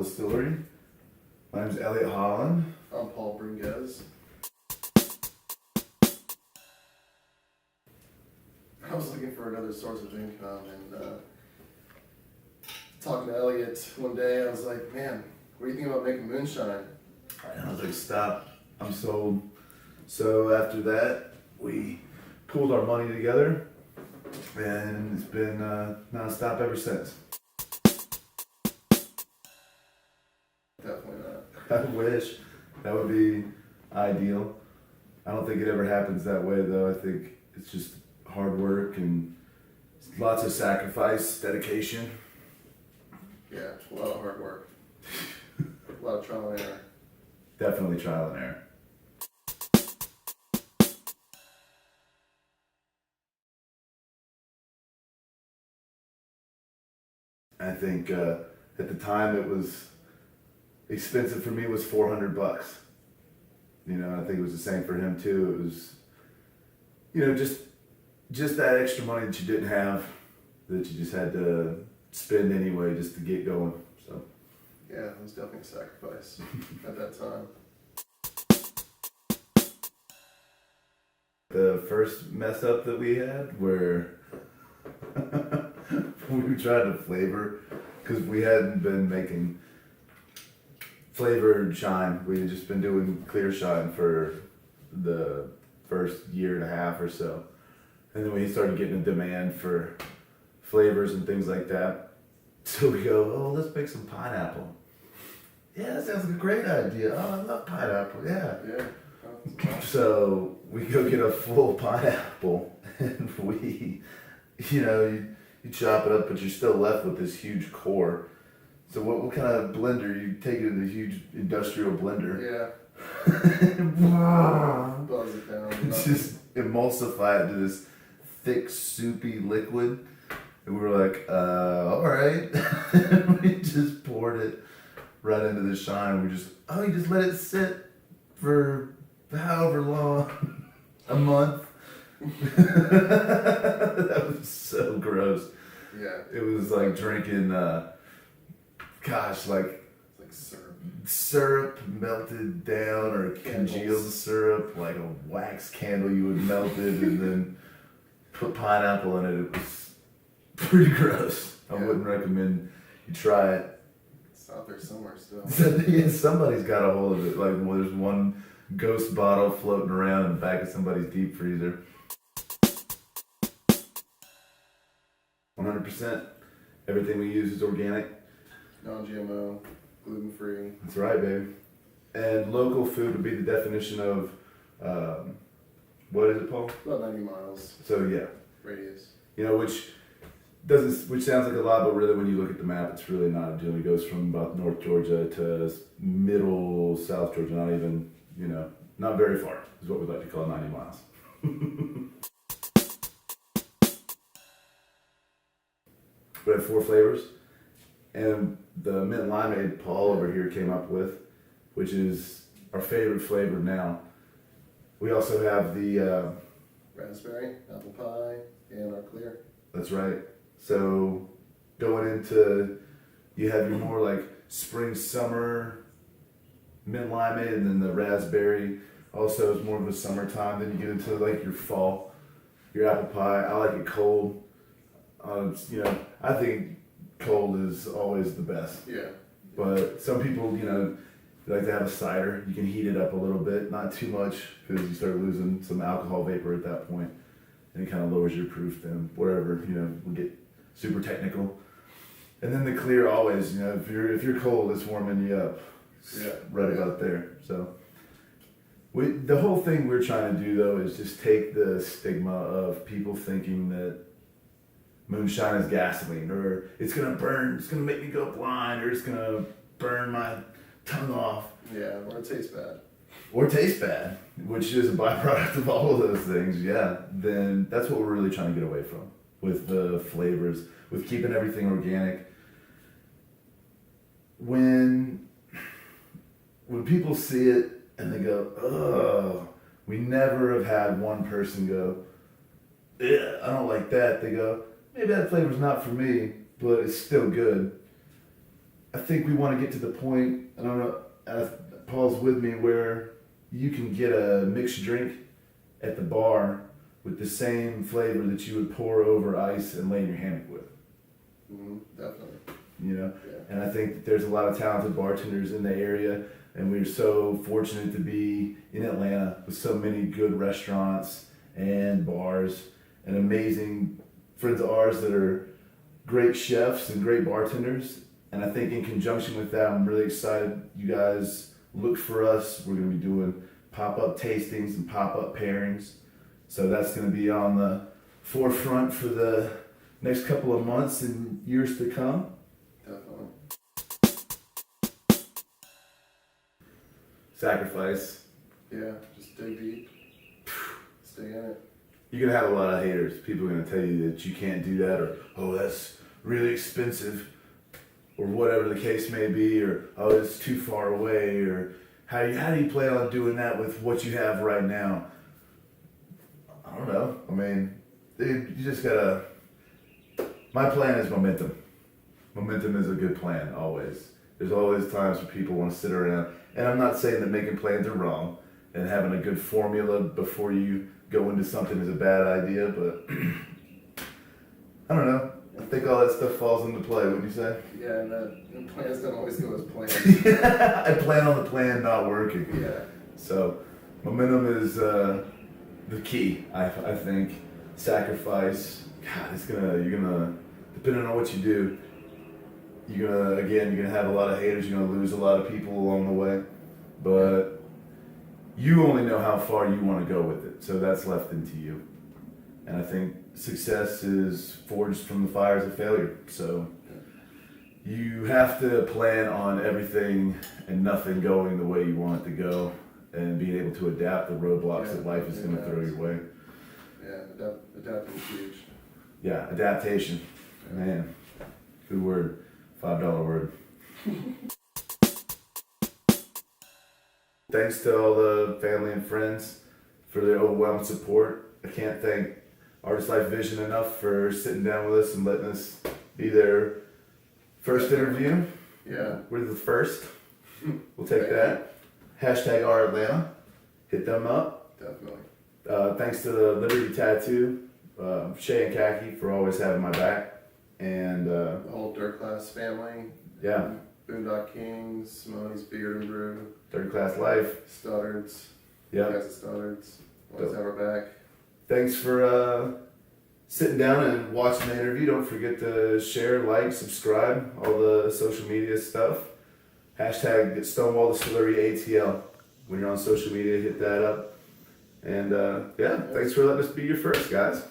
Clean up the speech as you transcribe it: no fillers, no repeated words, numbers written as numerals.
Distillery. My name's Elliott Holland. I'm Paul Bringuez. I was looking for another source of income, and talking to Elliott one day, I was like, man, what do you think about making moonshine? And I was like, stop, I'm sold. So after that, we pulled our money together, and it's been non-stop ever since. Definitely not. I wish that would be ideal. I don't think it ever happens that way, though. I think it's just hard work and lots of sacrifice, dedication. Yeah, a lot of hard work. A lot of trial and error. Definitely trial and error. I think at the time it was expensive for me. It was $400. You know, I think it was the same for him too. It was, you know, just that extra money that you didn't have, that you just had to spend anyway just to get going. So yeah, it was definitely a sacrifice at that time. The first mess up that we had where we tried to flavor, because we hadn't been making flavored shine. We had just been doing clear shine for the first year and a half or so. And then we started getting a demand for flavors and things like that. So we go, oh, let's make some pineapple. Yeah, that sounds like a great idea. Oh, I love pineapple, yeah. Yeah. So we go get a full pineapple, and we, you chop it up, but you're still left with this huge core. So what kind of blender? You take it in a huge industrial blender. Yeah. Buzz it down. Just emulsify it to this thick, soupy liquid. And we were like, all right. We just poured it right into the shine. We just, you just let it sit for however long, a month. That was so gross. Yeah. It was like drinking, like syrup melted down, or congealed syrup, like a wax candle you would melt it and then put pineapple in it. It was pretty gross. I wouldn't recommend you try it. It's out there somewhere still. Yeah, somebody's got a hold of it. Like, well, there's one ghost bottle floating around in the back of somebody's deep freezer. 100%. Everything we use is organic. Non-GMO, gluten-free. That's right, baby. And local food would be the definition of, what is it, Paul? About 90 miles So yeah, radius. which sounds like a lot, but really when you look at the map, it's really not. It goes from about North Georgia to middle South Georgia, not even, not very far, is what we like to call 90 miles. We have 4 flavors, and the mint limeade Paul over here came up with, which is our favorite flavor now. We also have the Raspberry, apple pie, and our clear. That's right. So going into, you have your more like spring, summer mint limeade, and then the raspberry also is more of a summertime. Then you get into like your fall, your apple pie. I like it cold. I think cold is always the best. Yeah. But some people, like to have a cider. You can heat it up a little bit, not too much, because you start losing some alcohol vapor at that point, and it kind of lowers your proof. Then whatever, we get super technical. And then the clear always, if you're cold, it's warming you up. Yeah. Right about there. So the whole thing we're trying to do though is just take the stigma of people thinking that moonshine is gasoline, or it's gonna burn, it's gonna make me go blind, or it's gonna burn my tongue off. Yeah, or it tastes bad. Or taste bad, which is a byproduct of all of those things, yeah. Then that's what we're really trying to get away from with the flavors, with keeping everything organic. When people see it and they go, oh, we never have had one person go, yeah, I don't like that. They go, maybe that flavor's not for me, but it's still good. I think we want to get to the point, I don't know, Paul's with me, where you can get a mixed drink at the bar with the same flavor that you would pour over ice and lay in your hammock with. Definitely. You know? Yeah. And I think that there's a lot of talented bartenders in the area, and we're so fortunate to be in Atlanta with so many good restaurants and bars and amazing friends of ours that are great chefs and great bartenders. And I think in conjunction with that, I'm really excited. You guys look for us. We're going to be doing pop-up tastings and pop-up pairings. So that's going to be on the forefront for the next couple of months and years to come. Definitely. Sacrifice. Yeah, just dig deep. Stay in it. You're going to have a lot of haters. People are going to tell you that you can't do that, or, oh, that's really expensive, or whatever the case may be, or, oh, it's too far away, or how do you plan on doing that with what you have right now? I don't know. I mean, dude, you just gotta. My plan is momentum. Momentum is a good plan, always. There's always times where people want to sit around, and I'm not saying that making plans are wrong, and having a good formula before you go into something is a bad idea, but I don't know. I think all that stuff falls into play, wouldn't you say? Yeah, and the plans don't always go as planned. I plan on the plan not working. Yeah. So, momentum is the key, I think. Sacrifice. God, you're gonna, depending on what you do, you're gonna have a lot of haters, you're gonna lose a lot of people along the way. But you only know how far you want to go with it. So that's left into you. And I think success is forged from the fires of failure. So you have to plan on everything and nothing going the way you want it to go, and being able to adapt the roadblocks that life is going to throw your way. Yeah, adapting is huge. Yeah, adaptation. Man, good word. $5 word. Thanks to all the family and friends for their overwhelming support. I can't thank Artist.Life.Vision enough for sitting down with us and letting us be their first interview. Yeah. We're the first. We'll take that. Hashtag #OurAtlanta. Hit them up. Definitely. Thanks to the Liberty Tattoo, Shay and Khaki for always having my back. And The whole Dirt Class family. yeah, Boondock Kings, Simone's Beard and Brew, Third Class Life. Stuttards. Yeah. Guys at Stuttards. Always have our back. Thanks for sitting down and watching the interview. Don't forget to share, like, subscribe, all the social media stuff. Hashtag Stonewall Distillery ATL. When you're on social media, hit that up. And yeah, thanks for letting us be your first, guys.